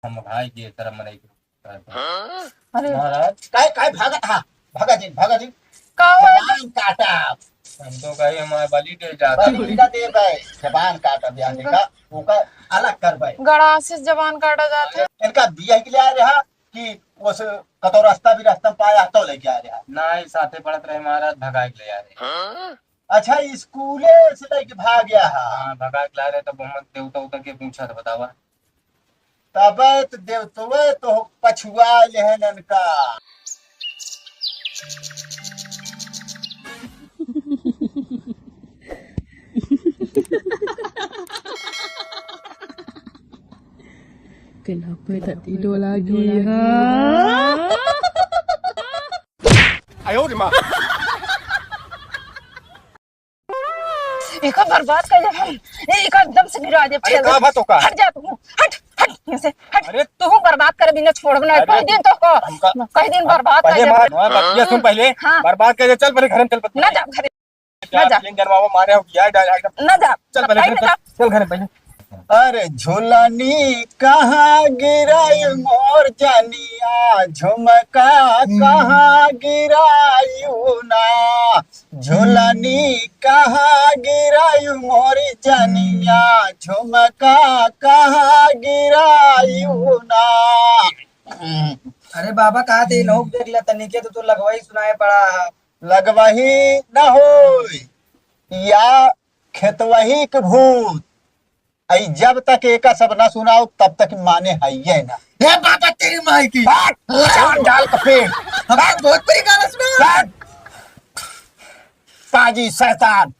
हम भाई की तरह मनाई अरे महाराज काय काय भागत हा भागा जी का हुआ? जबान काटा हम तो कहे हमारे बलि दे जाता बलिंदा दे भाई जबान काटा ब्याह का उका अलग कर भाई गड़ा से जबान काटा जाता है। इनका बिया के लिए आ रहा कि उस कतो रास्ता भी रास्ता पाया तो लेके आ रहा। ना ही साथे पड़त रहे महाराज भगा के ले आ रहे। अच्छा स्कूले से लेके भाग गया है। हाँ भगा के ला रहे तब हम देवता उतर के पूछा था बतावा। तब तो देवतवे तो पछुआ लेहन इनका। Kenapa tak tidur lagi? Ha? 哎呦我的妈 एक बर्बाद कर दे भाई, एक एकदम से गिरा दे। अरे कहाँ बात होगा? हट जा तू, हट हट यहाँ से हट। अरे तू बर्बाद कर बिना छोड़ बना कई दिन तो को कई दिन बर्बाद कर पहले दे। मार ये सुन पहले हाँ। बर्बाद कर चल पहले घर में चल ना जा घर, ना जा गरमावा मारे हो किया ना जा, चल पहले कहीं घर ना जा। चल घर में पहले। अरे झूलनी कहाँ गिराई मोर जनिया झुमका कहाँ गिराई ना झूलनी कहाँ गिराई मोर जनिया झुमका कहाँ गिराई ना। अरे बाबा कहा थे लोग देख ले तनिके तो लगवाई सुनाए पड़ा। लगवही न हो या खेतवही के भूत आई जब तक एक सब ना सुनाओ तब तक माने है ना। हे बाबा तेरी माई की जान डाल का पेड़ हमारे बहुत बड़ी गाना सुना। पाजी शैतान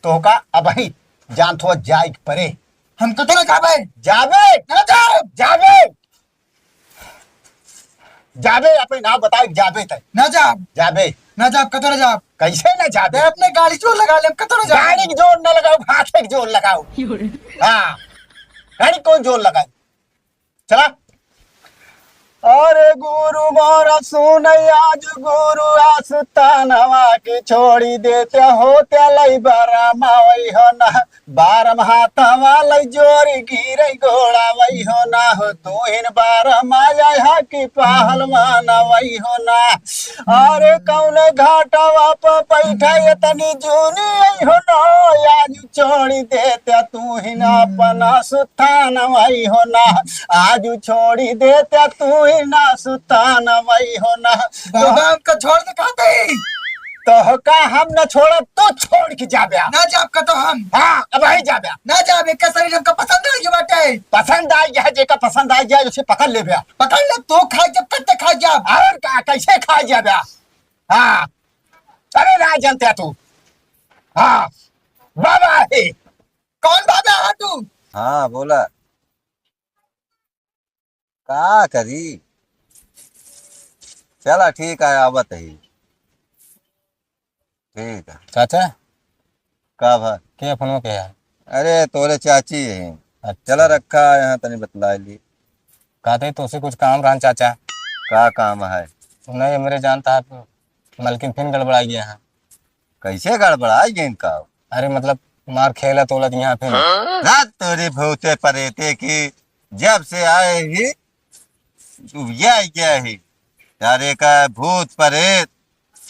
तो का अब ही जान थो जाए परे हम तो ना जाबे जाबे ना जाओ जाबे जाबे अपने नाम बताए जाबे तक ना जाओ जाबे ना जाओ कतो ना जाओ। कैसे ना जाबे मैं अपने गाड़ी जोर लगा ले कतो ना जाओ। गाड़ी की जोर न लगाओ हाथ की जोर लगाओ। हाँ गाड़ी कौन जोर लगाए चला। अरे गुरु मोरा सुन आज गुरु आस्तानवा की छोड़ी देते हो त्यालई बारा मावई हो ना बारम हाथवा लई जोरी गिरई घोड़ा वही हो ना हो तू हिन बारह माया की पहलवान वही हो ना। अरे कौन घाटवा पर बैठा तनी जूनी हो ना आज छोड़ी देते तू हिन अपना सुथान वही हो ना आज छोड़ी देते तू ना सुतान वही हो ना। बाबा हमको छोड़ दे कहते ही तो का हम न छोड़ तो छोड़ के जाबे ना जाओ कतो हम। हाँ अब ही जाबे ना जाओ एक शरीर हमको पसंद नहीं है बाटे। पसंद आई जाए जेका पसंद आई जाए उसे पकड़ ले बया पकड़ ले तो खा जब तक ते खा जा। और का कैसे खा जाबे। हाँ अरे ना जानते तू। हाँ बाबा है कौन बाबा है तू? हाँ बोला का करी चला ठीक है आवत ही ठीक है। चाचा का भा क्या फोन के है? अरे तोरे चाची है चला रखा यहाँ तनी बतला ली कहते तो उसे कुछ काम रहा चाचा। का काम है। नहीं मेरे जानता है मलकिन फिर गड़बड़ा गया है। कैसे गड़बड़ाई गेंद का अरे मतलब मार खेला तोलत यहाँ फिर रात तोरे भूते परेते की जब से आए ही यह गया ही यारे का भूत परेत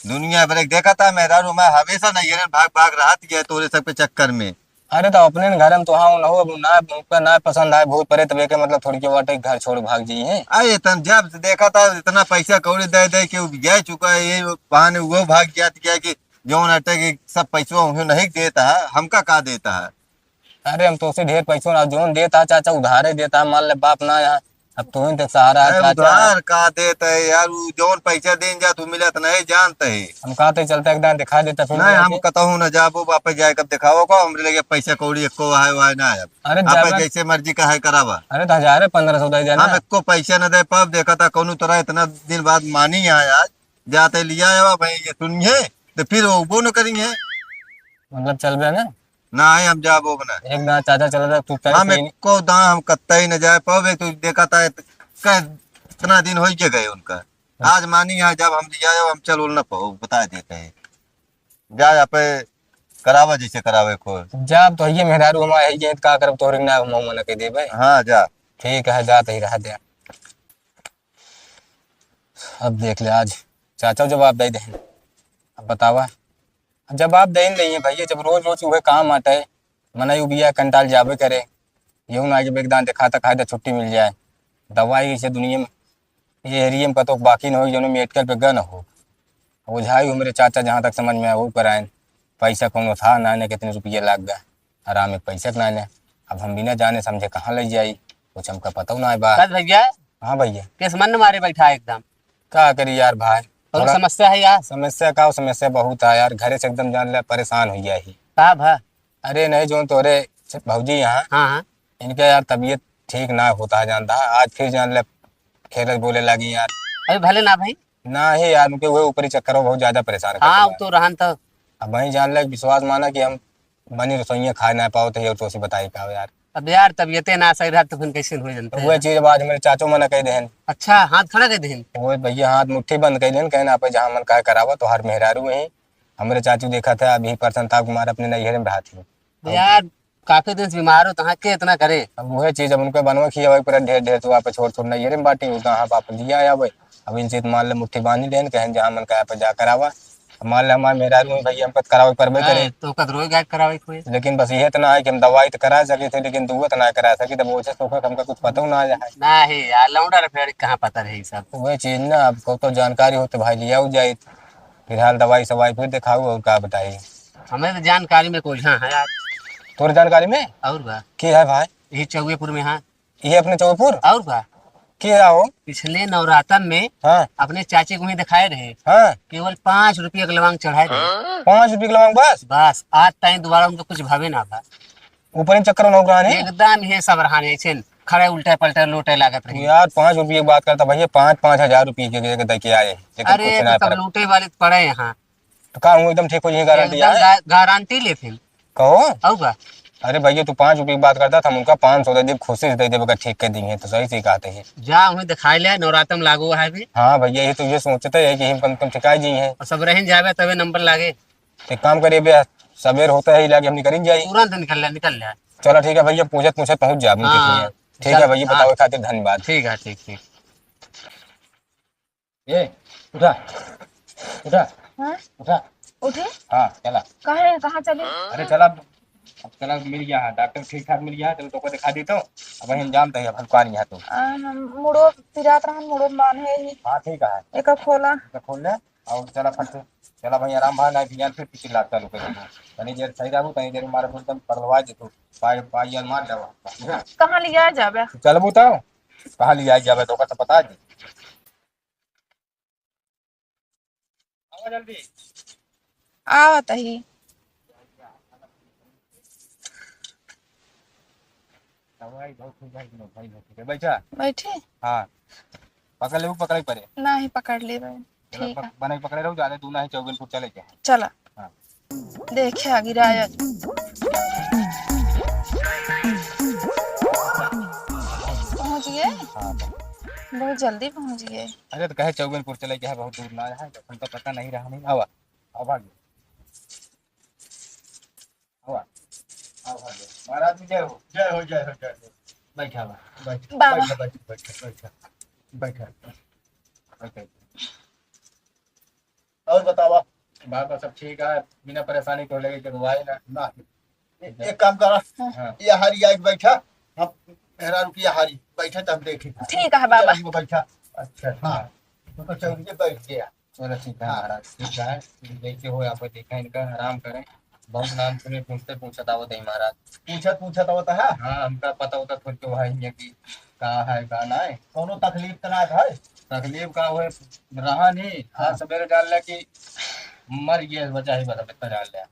दुनिया भर देखा था मेहरारू मैं हमेशा नहीं भाग भाग रहा था तोरे सब के चक्कर में। अरे तो अपने घर में तो हाँ न हो ना पसंद आए भूत परे तबे के मतलब थोड़ी के वाटे घर छोड़ भाग जाइए। अरे तन जब से देखा था इतना पैसा कौड़ी दे दे के गया चुका है ये बहाने वो भाग गया क्या कि जो अटक सब पैसों नहीं देता है हमका का देता है। अरे हम तो उसे ढेर पैसों ना जोन देता चाचा उधारे देता मान ले बाप ना यहाँ अब तू ही तो सहारा है चाचा। उधार का देता है यार जोन पैसा देन जा तू मिलत नहीं जानते है। हम कहते चलते एकदम दिखा देता फिर नहीं हम कहूँ न जाबो वापस जाए कब दिखाओ को हमरे लगे पैसा कौड़ी एको है वह ना है। अरे आप जाबे- जैसे मर्जी का है करावा। अरे तो 1500 दे देना। हम एको पैसा न दे पब देखा था कौन तरह इतना दिन बाद मानी यहाँ आज जाते लिया है भाई ये सुनिए तो फिर वो न करेंगे मतलब चल बे ना ना है हम जाबो बना एक दांत चाचा चल रहा तू हम कहीं एको दां हम कत्ता ही न जाए पब तो देखा था इतना दिन हो गए उनका आज मानी यहाँ जब हम लिया हम चल न पाओ बता देते हैं जा पे करावा जैसे करावे को। जब तो ये मेहरारू हमारे है ये का करब तोरे ना हम मन के देबे। हाँ जा ठीक है जात ही रह दे। अब देख ले आज चाचा जवाब दे दें। अब बतावा जवाब दे नहीं है भैया, जब रोज रोज वह काम आता है मना यू बिया कंटाल जाबे करे, यूं ना जब एक दान दिखाता खाए छुट्टी मिल जाए। दवाई से दुनिया में ये एरिया में कतो बाकी न हो जो मेडिकल पे गन हो ओझाई हो मेरे चाचा जहाँ तक समझ में आए वो कराएं। पैसा कौन था ना ने कितने रुपये लाग गए आराम में पैसा ना ने। अब हम बिना जाने समझे कहाँ ले जाई कुछ हमका पता ना है बात। बस भैया हाँ भैया किस मन मारे बैठा है एकदम। क्या करी यार भाई, और थोड़ा समस्या है यार। समस्या का समस्या बहुत है यार, घरे से एकदम जान ले परेशान हो गया ही। का भा? अरे नहीं जो तोरे भौजी यहाँ हाँ हाँ इनका यार तबीयत ठीक ना होता है जानता है, आज फिर जान ले खेलत बोले लगी यार। अभी भले ना भाई। ना ही यार उनके वो ऊपरी चक्कर में बहुत ज्यादा परेशान करते हाँ हैं। तो रहन तो अब वही जान ले विश्वास माना कि हम बनी रसोइयाँ खा ना पाओ तो ये तो बताई का यार। अब यार तबियते ना सही रहा तो फिर कैसे हो जानते तो हैं। वह चीज अब आज मेरे चाचो मना कह देन, अच्छा हाथ खड़ा कर देन। वो भैया हाथ मुट्ठी बंद कर देन कहना आप जहाँ मन कहा करावा तो हर मेहरारू वही। हमारे चाचू देखा था अभी पर्सन था कुमार अपने नैहर में रहा थी। यार काफी दिन से बीमार हो तो के इतना करे। अब वह चीज अब उनको बनवा खिया वही पूरा ढेर ढेर तो आप छोड़ छोड़ नैहर में बांटी कहाँ आप लिया आया वही। अब इनसे मान ले मुट्ठी बांधी लेन कहें जहाँ मन कहा जा करावा। मान ले हमारे मेहरारू भैया हम करावे परबे करे तो कदरोई गायब करावे कोई। लेकिन बस ये इतना है कि हम दवाई तो करा सके थे लेकिन दुआ ना करा सके तब वो तो हमका कुछ पता ना जाए। ना है यार लौंडा फेड़ कहाँ पता रही सब। वही चीज ना आपको तो जानकारी हो तो भाई लिया जाए फिलहाल दवाई सवाई फिर दिखाओ और क्या बताइए। हमें तो जानकारी में कोई हाँ है यार। तोर जानकारी में और बा क्या है भाई? यही चौबेपुर में हाँ। ये अपने चौपुर और बा क्या हो? पिछले नवरातन में हाँ अपने चाचे को ही दिखाए रहे। हाँ केवल 5 रुपये का लवांग चढ़ाए रहे। 5 रुपये किलो बस बस आज टाइम दोबारा उनको कुछ भावे ना था। ऊपर ही चक्कर नौकरान है एकदम ये सब रहाने ऐसे खड़े उल्टे पलटे लोटे लागत रही। यार 5 रुपये की बात करता भैया 5,000 रुपये के दे के आए लेकिन अरे कुछ ना तो सब लूटे वाले तो पड़े यहाँ। तो कहा हूँ एकदम ठीक हो जाए गारंटी है गारंटी लेते कहो। और बा अरे भैया तू 5 रुपये की बात करता था हम उनका 500 दे दे खुशी से दे दे ठीक कर देंगे तो सही से कहते हैं। जा उन्हें दिखाई ले नवरात्रम लागू है भी। हाँ भैया ये तो ये सोचते है कि हम कम ठिकाई जी हैं। और सब रहन जावे तबे नंबर लागे। एक काम करिए भैया सवेर होता है लाके हम निकल जाइए। तुरंत निकल ले। चलो ठीक है भैया पूछत पूछत पहुंच जा हाँ, ठीक है भैया बताओ खातिर धन्यवाद। ठीक है ठीक ठीक। ये उठा उठा हाँ? उठा उठे हाँ चला। कहाँ चले? अरे चला अब चला मिल गया है डॉक्टर ठीक ठाक मिल गया है चलो तो को दिखा देता हूँ। अब वही हम जानते हैं हल्का नहीं है तो मुड़ो पिरात रहन मुड़ो मान है ही हाँ ठीक है एक खोला तो खोल ले और चला फट से चला भाई आराम भाई नहीं ध्यान फिर पिछले लाख चालू कर दो तनी देर सही रहू तनी देर मारे एकदम परलवा दे तो पाई मार जावा। कहाँ लिया जाबे? चल बताओ कहाँ लिया जावे तो का पता जी। आओ जल्दी आवत ही दवाई बहुत हो जाएगी ना भाई ठीक है बैठा। बैठे हाँ पकड़ ले पकड़ पड़े ना ही पकड़ ले ठीक है बने पकड़े रहो ज्यादा दूर ना है चौबेलपुर चले जाए। चला हाँ। देखे आ गिराया पहुंच गए हाँ बहुत जल्दी पहुंच गए। अरे तो कहे चौबेलपुर चले गया बहुत दूर ना है तो हमको पता नहीं रहा नहीं आवा आओ भाग आवा आओ भाग महाराज जी जय हो जय हो जय हो जय हो। बैठा बा बैठ बाबा। बैठ बैठ बैठ बैठ बैठा। और बतावा बाबा सब ठीक है बिना परेशानी तो लगे दवाई ना ना एक काम करा हाँ ये हारी आके बैठा हम मेहरा रुकिया हारी बैठा तब देखे ठीक है बाबा। वो बैठा अच्छा हाँ तो चौकी बैठ गया। चलो ठीक है महाराज ठीक है जैसे हो आप देखा इनका आराम करें बहुत नाम सुने पूछते पूछत आवत है महाराज। पूछत पूछत होता है हाँ हमका पता होता खुद के भाई है कि कहाँ है कहाँ ना है कोनो तकलीफ तो ना है। तकलीफ का हुए रहा नहीं आज सवेरे जान लिया कि मर गया बचा ही बता इतना जान लिया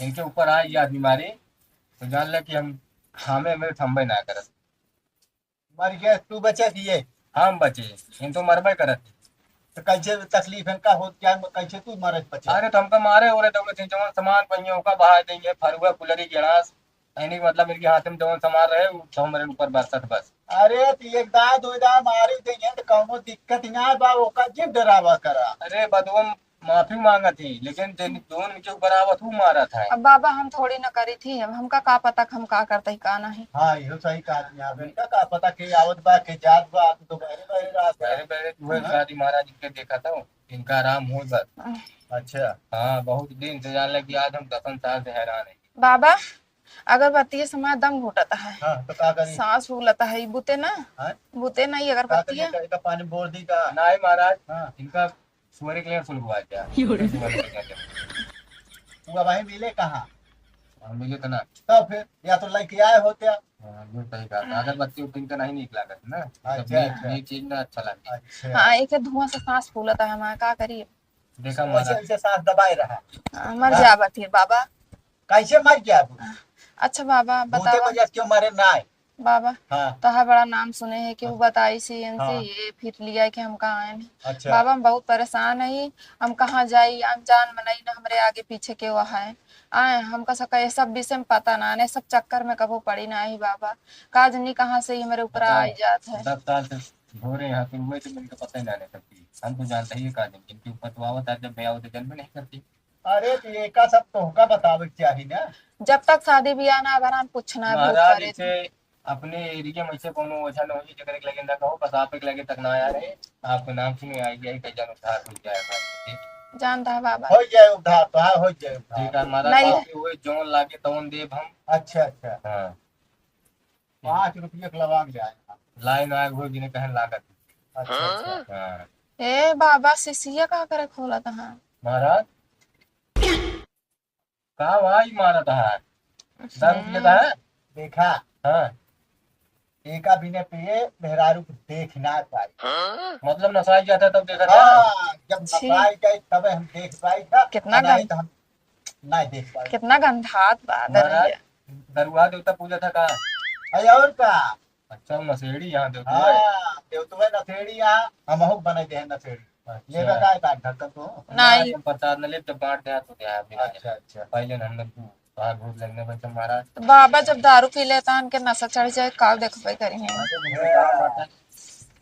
इनके ऊपर आई याद बीमारी तो जान लिया कि हम हमें मेरे थम्बे ना करत मर गया तू बचा किए हम बचे इन तो मरबे करत। तो कैसे तकलीफ इनका हो क्या कैसे तू मरत बचा। अरे तो हमका मारे हो रहे दौड़े जवन सामान पहियों का बहा देंगे फरुआ कुलरी गिलास यानी मतलब मेरे हाथ में जवन सामान रहे तो मेरे ऊपर बरसत बस। अरे तो एक दांत दो दांत मारी देंगे तो कोनो दिक्कत ना बा ओका जिब डरावा करा। अरे बदुआ माफी मांगा थी लेकिन दोनों नीचे ऊपर आवत हूँ मारा था। अब बाबा हम थोड़ी ना करी थी अब हमका का पता हम का करते ही का नहीं। हाँ यो सही कहा यहाँ का पता के आवत बा के जात बा तो बहरे बहरे रात पहले पहले तुम्हें शादी जी महाराज इनके देखा था, इनका आराम हो बस। अच्छा हाँ, बहुत दिन से जान लगी, आज हम 10 साल से हैरान है। बाबा अगरबत्ती समय दम घुटता है, हाँ तो का करी सांस फूलता है, बुते ना हाँ? बुते नहीं का अगरबत्ती करी का पानी बोल दी का ना ही महाराज, हाँ इनका सुअर के लिए फुलवा क्या तू भाई मिले कहाँ मिले तो ना। तो फिर या तो लेके आए होते आप। हाँ, जो सही कहा था, अगरबत्ती उनका नहीं निकला करता ना, अच्छा, ये अच्छा। ये चीज ना अच्छा लगता। अच्छा हाँ एक धुआं से सांस फूलता है हमारा, का करिए। देखा वैसे महाराज, वैसे सांस दबाए रहा मर जाबा फिर बाबा। कैसे मर गया तू अच्छा बाबा भूते बतावा वजह से क्यों मरे ना आए बाबा, हाँ तहा बड़ा नाम सुने हैं कि वो बताई सी इनसे हाँ। ये फिर लिया कि हम कहाँ आए हैं। अच्छा बाबा हम बहुत परेशान है, हम कहाँ जाई, अनजान में नहीं ना हमरे आगे पीछे के वहाँ है आए, हमका सका ये सब विषय में पता ना ने, सब चक्कर में कबो पड़ी ना ही बाबा, काज नहीं कहाँ से ही मेरे ऊपर आई जात है। 10 साल से हो रहे यहाँ पे हुए तो मुझे पता ही ना नहीं सकती, हम तो जानते ही का दिन इनके ऊपर तो आवत है, जब मैं आवत जन्म नहीं करती। अरे तो ये का सब तो का बतावे के चाहिए ना जब तक शादी ब्याह ना अगर हम पूछना है भूत महाराज करे इसे अपने एरिया में से कोनो ओझा न हो जगह के लगे ना कहो, बस आप एक लगे तक ना आया रहे, आपको नाम सुने आई गई कई जन उद्धार हो जाए। जानता है बाबा। हो जाए उद्धार तो हाँ हो जाए ठीक उद्धार है महाराज, नहीं। आपके हुए जोन लागे तवन देव हम। अच्छा अच्छा हाँ, 5 रुपये के लगा जाए लाइन आग हो जिन्हें कहन लागत। अच्छा अच्छा हाँ ए बाबा शिशिया कहा करे खोला था महाराज, कहा वहाँ ही मारा था, दारू पिया था। देखा हाँ, एक बिना पिए मेहरारू को देख ना पाई मतलब नशा ही जाता तब देखा था। हाँ जब छी। नपाई गई तब हम देख पाई था कितना नहीं तो हम नहीं देख पाए कितना गंधात बादल महाराज है। दरुआ देवता पूजा था कहा। अरे और का अच्छा, वो नशेड़ी यहाँ देवता है। हाँ देव तुम्हें नथेड़ी यहाँ हम बने दे नथेड़ी लेबे का का ढक्कन तो नहीं प्रसाद न ले जब बांट दिया तो क्या है, अच्छा अच्छा पहले हम लोग बाहर भूत लगने में महाराज। तो बाबा जब दारू पी लेता उनके नशा चढ़ जाए काल देखबे करेंगे।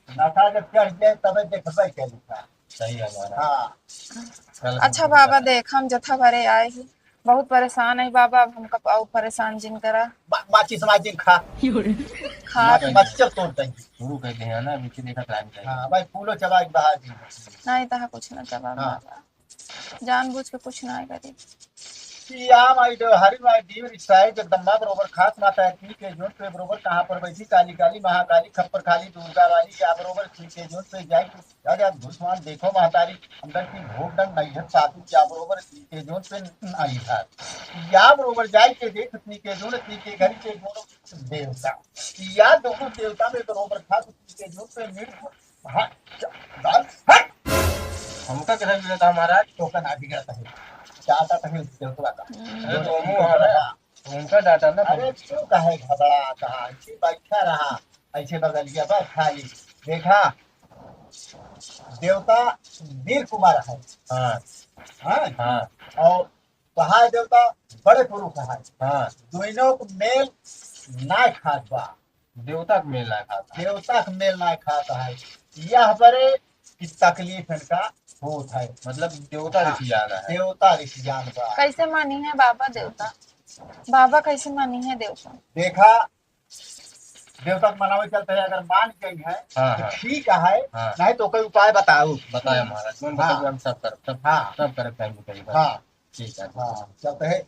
नशा जब चढ़ जाए तब देखबे के लिखा सही है महाराज। हाँ कल अच्छा बाबा देख हम जथा भरे आए ही, बहुत परेशान है बाबा, अब हमका और परेशान जिन करा माचिस माचिस खा खा माचिस चल तोड़ देंगे शुरू कहते हैं ना, नीचे देखा टाइम चाहिए। हाँ भाई फूलो चबा के बाहर दी नहीं तहा कुछ ना जवाब हाँ। बाबा, जानबूझ के कुछ ना करी। या माई दो हरी माई दीव रिसाई जगदम्बा बरोबर खास माता है की के जोन पे बरोबर कहाँ पर बैठी काली काली महाकाली खप्पर खाली दुर्गा वाली क्या बरोबर की के जोन पे जाई राजा भूषमान देखो महतारी अंदर की भोग डंग नहीं है सातु क्या बरोबर की के जोन पे आई है या बरोबर जाई के देख की के जोन की के घर के दोनों देवता या दोनों देवता में बरोबर खास की के जोन पे मिर्च हाँ दाल हट हमका कैसा मिला था महाराज। टोकन आ बिगड़ता है चाहता है देवता का अरे तो मुँह है ना, उनका डाटा ना। अरे क्यों कहे घबरा कहा ऐसे बैठा रहा ऐसे बदल गया बस खाली देखा देवता वीर कुमार है हाँ हाँ हाँ और कहा देवता बड़े पुरुष है हाँ, दोनों को मेल ना खात बा देवता का मेला खाता। देवता का मेल ना खाता है यह बड़े की तकलीफ इनका होता है मतलब देवता ऋषि जाना है। देवता ऋषि जान बा कैसे मानी है बाबा देवता, बाबा कैसे मानी है देवता। देखा देवता को मनावे चलते है अगर मान गई है हाँ, तो हाँ। ठीक है हाँ। नहीं तो कोई उपाय बताओ बताया महाराज, कौन हाँ। बताइए, हम सब कर सब हाँ। सब करे टाइम करीब। हाँ ठीक है। हाँ चलते है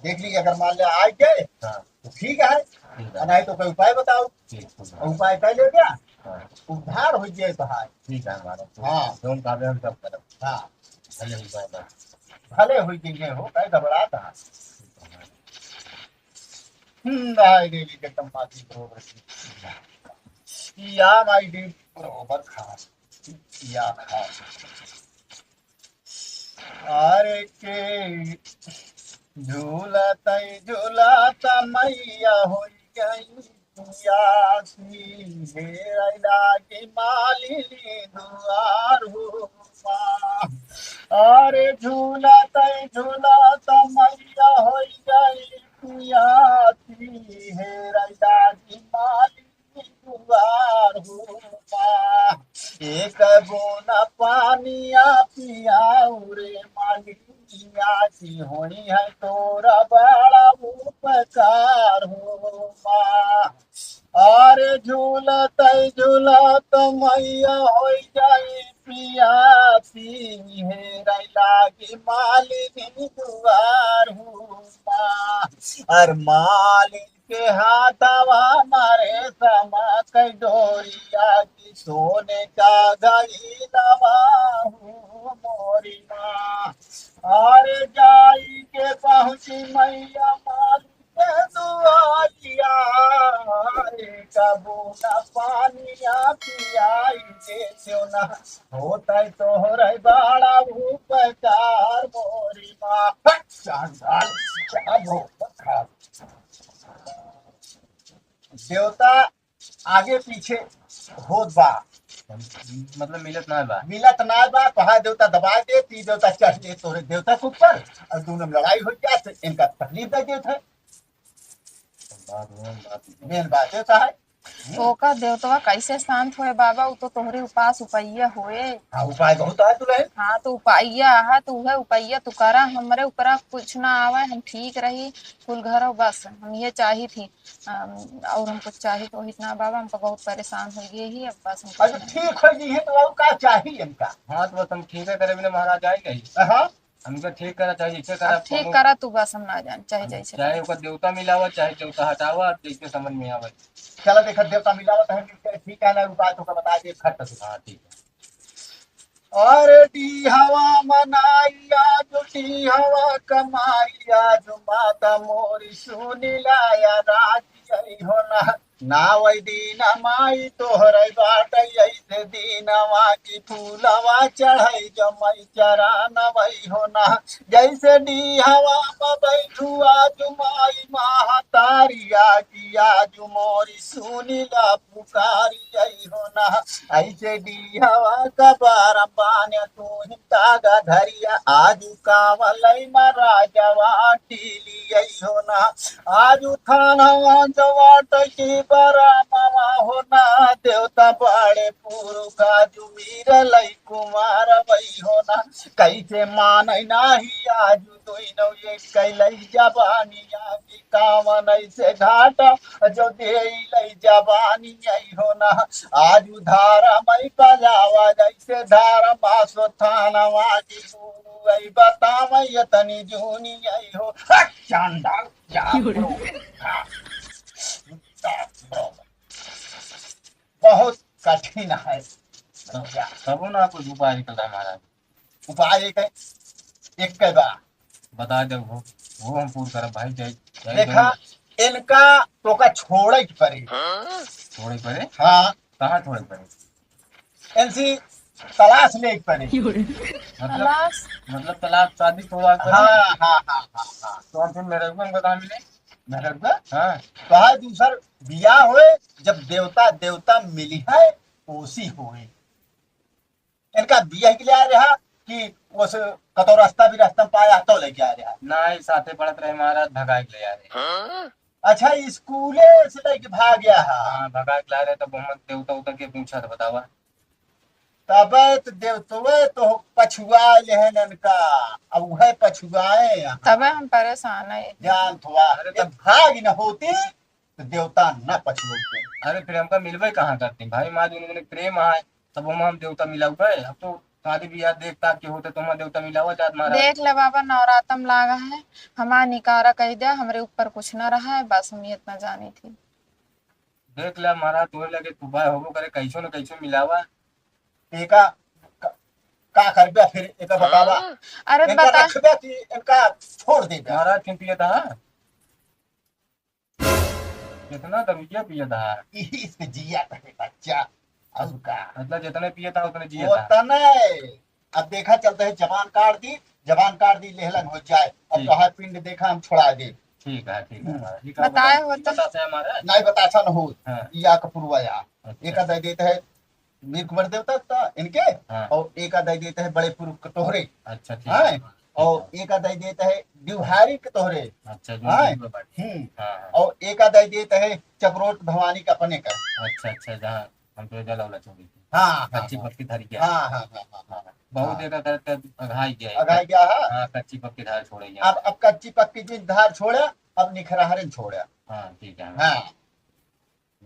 देख लीजिए अगर मान लिया आ गए हाँ तो ठीक है ठीक और है। नहीं तो कोई उपाय बताओ ठीक है। उपाय कर ले क्या हाँ, उद्धार हो जाए तो है ठीक है महाराज। हाँ। जोन काबे हम सब करब, हाँ भले ही बाय बाय। भले हुई जिंगे हो कहीं घबराता है दाई देवी जगदम्बा की बरोबर की या माई दी बरोबर खास या खास अरे के झूलता मैया हो गई यासी हेरा की मालिनी दुआर हो माँ अरे झूलता मैया हो गई यासी हेरा की मालिनी दुआर हो माँ एक बोना पानिया पियाऊ रे मालिया की होनी है तोरा बड़ा उपकार हो माँ अरे झूलत मैया हो जाए पियासी है लागी मालिनी दुआर हुआ और मालिन के हाथवा मारे समा कई डोरिया की सोने का गई लवा हूँ मोरी माँ और जाई के पहुंची मैया मालिन के दुआरिया कबूना पानिया पियाई देते ना होता तोहर बड़ा उपकार मोरी माँ क्या भोग देवता आगे पीछे होत बा मतलब मिलत ना बा। मिलत ना बा कहा देवता दबा दे ती देवता चढ़ दे तोरे देवता के ऊपर और दोनों में लड़ाई हो जाए इनका तकलीफ दे देता है मेन बात है ओका देवतवा कैसे शांत होए बाबा, उ तो तोहरे उपास उपैया होए। हाँ उपाय बहुत है तुले हाँ तो उपैया है तो उहे उपैया तू करा, हमरे ऊपरा कुछ ना आवे, हम ठीक रही कुल घर बस हम ये चाही थी। और हम कुछ चाही तो इतना बाबा, हमको बहुत परेशान हो गए ही अब बस हम अच्छा ठीक हो जी है तो और क्या चाहिए इनका हाँ तो बस हम ठीक है करे बिना महाराज आई नहीं, हाँ हमको ठीक करा चाहिए जैसे करा अब ठीक करा तू बस, हम ना जान चाहे जैसे चाहे ओकर देवता मिलावा चाहे देवता हटावा जैसे समझ में आवे। चलो देखो देवता मिलावत है ठीक है ना उपाय तो बता दे खट हाँ ठीक है। और डी हवा मनाइया जुटी हवा कमाइया जो माता मोरी सुनी लाया राजी होना ना वही दीना माई तोहरे बाट ऐसे दीनवा की फूलवा चढ़ाई जमई चरान वही होना जैसे डी हवा में बैठू आज माई महतारिया की आज मोरी सुनी ला पुकारी होना ऐसे डी हवा का बार पाने तू हितागा धरिया आज कामलई महाराजवा टीली होना आज थाना जवाट की बरा मामा होना देवता बाड़े पुरु का जुमीर लई कुमार वही होना कैसे मान नाही आज दुई नौ ये कैलई जबानिया की कामन ऐसे घाट जो दे लई जबानी होना आज धारा मई पजावा जैसे धारा मासो थाना वाकी गुरु आई बतावा ये तनी जूनी आई हो चांदा क्या बहुत कठिन है तब ना कुछ उपाय निकलता है महाराज। उपाय एक के बा बता दे वो हम पूर्ण करब भाई जय जय देखा इनका तो का छोड़े के पड़े थोड़े पड़े। हाँ कहाँ थोड़े पड़े इनसी तलाश ले के पड़े मतलब तलाश मतलब तलाक शादी थोड़ा हाँ हाँ हाँ हाँ हाँ तो हम फिर मेरे को हमको कहाँ मिले। मेरे हाँ कहा दूसर बिया हुए जब देवता देवता मिली है ओसी हुए इनका बिया के लिए आ रहा कि उस कतो रास्ता भी रास्ता में पाया तो लेके आ रहा ना ही साथे पढ़त रहे महाराज भगा के ले आ रहे। अच्छा स्कूले से लेके भाग गया है हाँ भगा के ला रहे तब मोहम्मद देवता उतर के पूछा था बतावा। तब तो देवतवे तो पछुआ लेहन इनका अब वह पछुआए तबे हम परेशान है। जान थोड़ा अरे भाग न होती तो देवता न पछुते अरे फिर हमका मिलवे कहाँ करते भाई माँ उन्होंने प्रेम आए तब हम देवता मिलाऊ गए। अब तो शादी ब्याह देखता के होते तो हम देवता मिलावा जात महाराज। देख ले बाबा नवरातम लागा है, हमारा निकारा कह दिया, हमरे ऊपर कुछ ना रहा है, बस हम ये इतना जानी थी। देख ले महाराज तोरे लगे सुबह होबो करे कैसो न कैसो मिलावा। एका का करबे फिर एका बतावा अरे इनका बता रखबे कि इनका छोड़ दे महाराज क्यों पिया था कितना तो रुपया पिया था इसके जिया कहे बच्चा अब का मतलब जितने पिया था उतने जिया वो था। तने अब देखा चलता है जबान काट दी लेहलन हो जाए अब ठीक। कहा पिंड देखा हम छोड़ा दे ठीक है महाराज ये बताए हो तो बताते हैं महाराज। नहीं बता अच्छा न हो हाँ। या कपूरवाया अच्छा। एक दे देता है वीर कुंवर देवता था इनके हाँ। और एक दे देता है बड़े पुरुष कटोरे अच्छा ठीक हाँ है और एक दे देता है दिवहारी कटोरे अच्छा हाँ। जो हाँ और एक दे देता है चपरोट भवानी का अपने का अच्छा जहाँ हम तो जला उला छोड़ी थी हाँ कच्ची पक्की धरी गया। हाँ हाँ हाँ हाँ हाँ, बहुत देर तक अघाई गया है। अगाई गया है हाँ कच्ची पक्की धार छोड़े अब कच्ची पक्की की धार छोड़ा अब निखराहरन छोड़ा हाँ ठीक है हाँ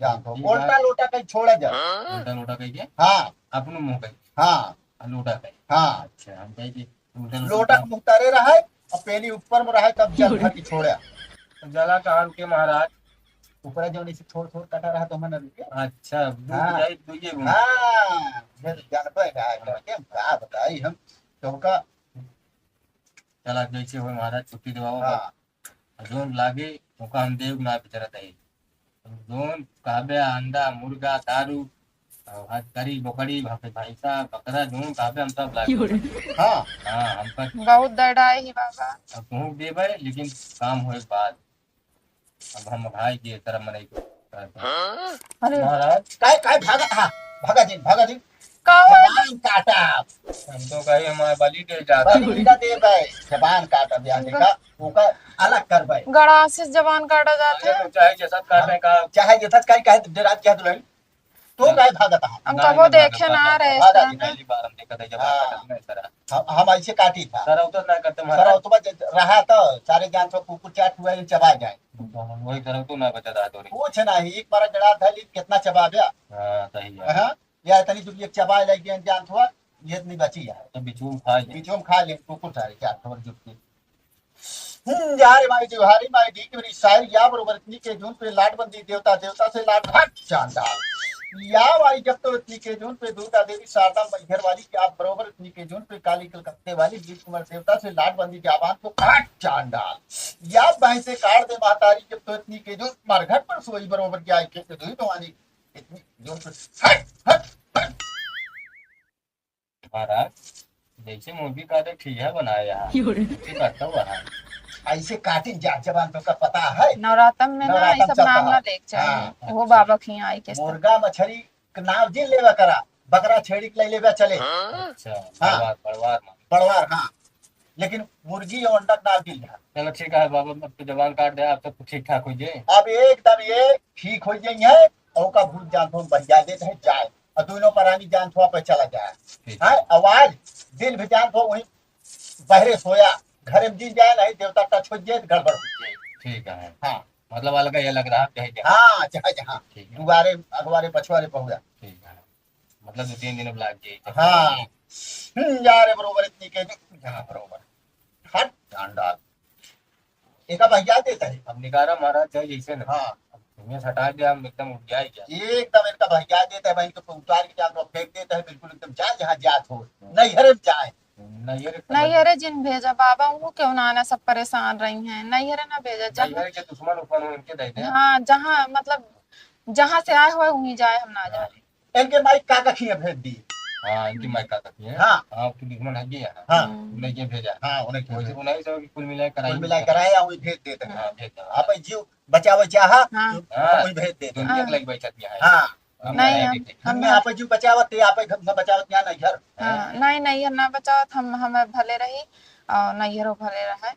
जान तो ठीक है। उल्टा लोटा कहीं छोड़ा जा उल्टा लोटा कही के हाँ अपनो मुंह कही हाँ लोटा पे। हाँ अच्छा हम कहे कि उल्टा लोटा के मुंह तरे रहा और पेली ऊपर में रहा तब जल भर के छोड़ा जला कहाँ के महाराज। ऊपर जो नीचे थोड़ थोड़ कटा रहा तो मैंने रुके अच्छा डूब हाँ। जाए तो ये गुण। हाँ फिर जानबे ना करके का बताई हम तुमका। चला जैसे हो महाराज छुट्टी दिवाओ। हाँ जोन लागे उनका हम देव ना बिचरत है। जोन काबे अंडा मुर्गा दारू और करी बकरी भैंसा बकरा जोन काबे हम सब लागे। हाँ हाँ हम पर बहुत डराए ही बाबा। अब तू देवे लेकिन काम होए के बाद अब हम भाई के तरह मनाई अरे महाराज। काय काय भागा जी का हुआ? जबान काटा हम तो कहे हमारे बलि दे जाता। बलिदा दे भाई जबान काटा ब्याह का ओका अलग कर भाई गड़ा से जबान काटा जाता है। चाहे जैसा काटने का चाहे ये थक काय डरात क्या दुल्हन तो काय भागत हम कबो देखे ना रहे इस भागा तरह जी, ना। पहली बार हम देखा था जब हाँ। काटने इस तरह हम ऐसे काटी था सर उतर ना करते सर महाराज। तो रहा तो सारे जान तो कुकुर चाट हुआ चबा जाए वही तरह तो ना बचा था थोड़ी। कुछ नहीं एक बार डरा था कितना चबा गया हाँ सही है। हाँ या तनी तुम एक चबा लगी जान हुआ ये इतनी बची है तो बिचू खा ले। बीचों में खा ले कुकुर सारे चार थोड़ जुट के यारे माई जोहारी माई दी की मेरी शायर या बरोबर इतनी के जून पे लाट बंदी देवता देवता से लाट भाग चांदाल या भाई जब तो इतनी के जून पे दुर्गा देवी शारदा मैहर वाली की आप बरोबर इतनी के जून पे काली कलकत्ते वाली जीत कुमार देवता से लाट बंदी के आवाज को काट चांदाल या भाई से काट दे महतारी जब तो इतनी के जून मरघट पर सोई बरोबर की आई के दुई तो वाली इतनी जून पे हट हट हट महाराज जैसे मूवी का तो ठीक है बनाया है ठीक करता हुआ है। ऐसे काटिन जा जवान तो का पता है नवरातम में ना ये नवरातम सब चलता नाम ना है। देख चाहिए। हाँ, वो बाबा की आई के साथ। मुर्गा मछली के नाव जिन लेवा करा बकरा छेड़ी के लेवा चले अच्छा हाँ। परवार मान। पड़वार हाँ लेकिन मुर्गी और अंडा नाव जिन रहा चलो ठीक है बाबा अब तो जवान काट दे आप सब ठीक ठाक हो जाए। अब एकदम ये ठीक हो जाए है और का भूत जान तो बढ़िया देते हैं जाए और दोनों परानी जान थोड़ा पे चला जाए ठीक हाँ आवाज दिल भी जान तो वही बहरे सोया घर में जी जाए नहीं देवता टच हो जाए तो गड़बड़ हो जाए ठीक है। हाँ मतलब अलग ये लग रहा है कहीं क्या। हाँ जहाँ जहाँ ठीक है दुआरे अगवारे पछवारे पहुँचा ठीक है मतलब 2-3 दिन लग जाए। हाँ यार बरोबर इतनी के जहाँ बरोबर हट डांडाल एक भैया देता है अब निकारा महाराज चाहे जैसे ना हाँ तुम्हें हटा दिया हम एकदम उठ जाए क्या। एकदम इनका भैया देता है भाई तो उतार के जान फेंक देता है बिल्कुल एकदम जा जहाँ जात हो नहीं हरे जाए नैहरे जिन भेजा बाबा वो क्यों ना आना सब परेशान रही हैं। नैहरे ना भेजा जहाँ नैहरे के दुश्मन उफन उनके दे दे। हाँ जहाँ मतलब जहाँ से आए हुए वहीं जाए हम ना जाए। इनके माइक का कखियां भेज दी हाँ इनकी माइका तक है। हाँ हाँ तो दुश्मन है ये है। हाँ उन्हें ये भेजा। हाँ उन्हें वैसे उन्हें सब की कुल मिलाए कराई कुल मिला कराया वही भेज देते हैं हाँ भेज दो। आप जीव बचावे चाहा हाँ वही भेज देते हैं दुनिया के लगी बैठा दिया है। हाँ हम नहीं, नया हम- देखे। हमें आप जीव बचावत आप घर में बचावत यहाँ नहीं घर हाँ नहीं नैहर ना बचाओ हम हमें भले रही और नैहरो भले रहे।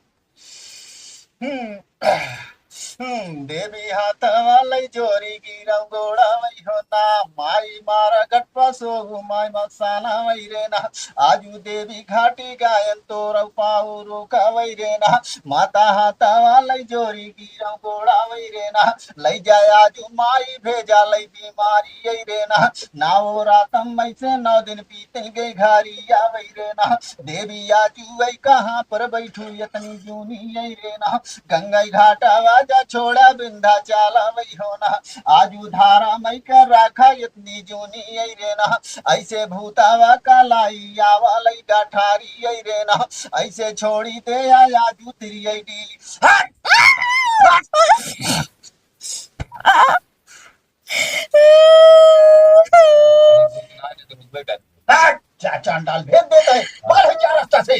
देवी हाथ वाले जोरी गिरव गोड़ा वही होना माई मारा गटपा सो माई मसाना वही रेना आजू देवी घाटी गायन तो रपाऊ रोका वही रेना माता हाथ वाले जोरी गिरव गोड़ा वही रेना लई जाए आजू माई भेजा लई बीमारी यही रेना नाओ रातम मई से 9 दिन बीते गए घारी या वही रेना देवी आजू वही कहाँ पर बैठू यतनी जूनी यही रेना गंगा घाटा वाजा छोड़ा बिंधा चाला वही होना आजू धारा मई कर राखा इतनी जूनी यही रेना ऐसे भूतावा का लाई आवा लई गाठारी यही रेना ऐसे छोड़ी दे आजू तेरी यही डीली हट! हट! चांडाल भेज देता है बाहर क्या रास्ता से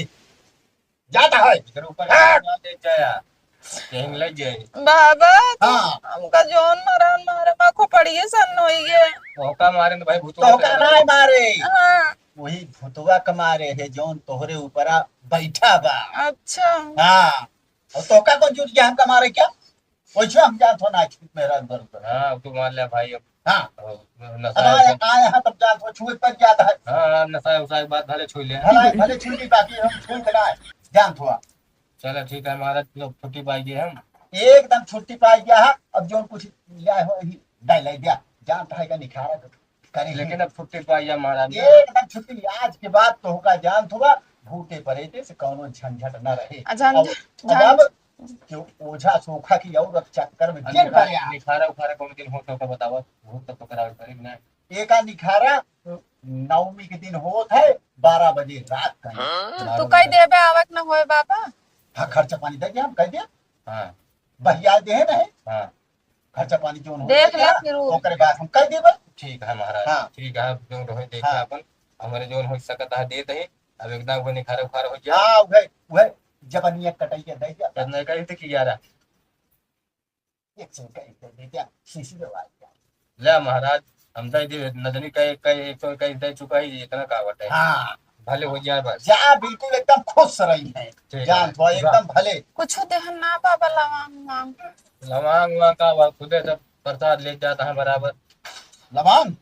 जाता है इधर ऊपर दे जाया कहीं लग जाए। बाबा हाँ हमका जोन मारन मारे माको पड़ी है सन होई है। धोखा मारे तो भाई भूतों तो का ना मारे हाँ वही भुतवा कमारे है जोन तोहरे ऊपर बैठा बा अच्छा हाँ और तो का कौन जुट गया हम कमारे क्या वैसे हम जात होना ठीक मेरा बरोबर हाँ अब तो मान लिया भाई अब हाँ नशा अरे आए हैं तब जात हो छुए पर जाता है हाँ नशा उसा के बाद भले छू लिया। भले भले छुट्टी बाकी हम छुए के ना जान हुआ चलो ठीक है हमारा छुट्टी पाएगी हम। एकदम छुट्टी पाई गया है अब जोन कुछ लिया हो ही डाल दिया जान था निखारा करी लेकिन अब छुट्टी पाई महाराज ने। एकदम छुट्टी आज के बाद तो होगा जान थोड़ा भूते परेते से कौनो झंझट न रहे। अब जो ओझा सोखा की और चक्कर में गिर गया। निखारा उखारा कौन दिन हो तो बतावा भूत तो करावे करीब ना। एक निखारा नवमी के दिन होत है 12 बजे रात का। तू कह देबे आवक न होए बाबा। हाँ खर्चा पानी दे हम कह दिया। हाँ बहिया दे नहीं हाँ खर्चा पानी जो देख ले फिर ओकरे बाद हम कह देबे। ठीक है महाराज। हाँ। ठीक है जो रहे देखा हाँ। अपन हमारे जोन हो सकता है देते ही। अब एकदम वो निखारा उखारा हो गया। हाँ वह जबनिया कटाई के दे दिया। करने का ही तो किया रहा। एक सौ कहीं दे दिया शीशी दवा ले महाराज हम तो ये नजनी का एक तो कहीं दे चुका ही इतना कावट है। हाँ भले हो जाए बस। जा बिल्कुल एकदम खुश रही है ठीक जान तो एकदम भले। कुछ देहन ना बाबा लवांग लवांग वहाँ का वह खुदे सब प्रसाद ले जाता है बराबर। लवांग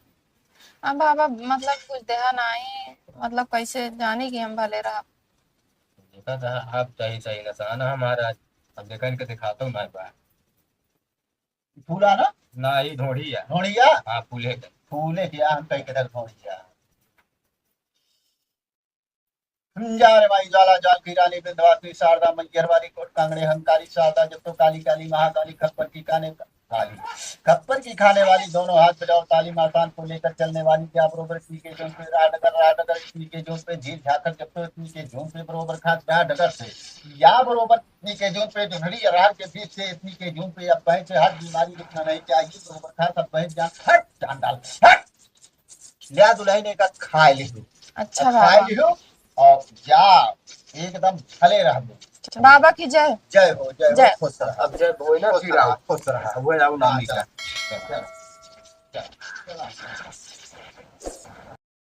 अब बाबा मतलब कुछ देहन आई मतलब कैसे जानी कि हम भले रहा। देखा था आप सही सही नसाना है महाराज। अब देखा इनके दिखाता हूँ ना बा फूला ना ना ही ढोड़ी है। ढोड़िया हाँ फूले के फूले किया हम कहीं किधर ढोड़िया जा रे भाई ज्वाला जाल की रानी विंध्यवासिनी शारदा मैयर वाली कोट कांगड़े हंकारी शारदा जब तो काली काली महाकाली खप्पर की खाने काली खप्पर की खाने वाली दोनों हाथ बजाओ ताली मासान को लेकर चलने वाली क्या बरोबर इतनी के जोन पे राडगर इतनी के जोन पे झील झाकर जब तो इतनी के जोन पे बरोबर खास डगर से या बरोबर इतनी के जोन पे दुहरी राह के बीच से इतनी के जोन पे अब पहन से हर बीमारी लिखना नहीं चाहिए बरोबर खास अब पहन जान हट जान डाल हट लिया दुल्हन का खा लियो। अच्छा खा बाबा लियो और जा एकदम भले रह दो। बाबा की जय। जय हो जय। खुश रहा अब जब हो ना खुश फिर रहा आओ खुश रहा। वो आओ नामी का। चल, चल, चल, चल, चल।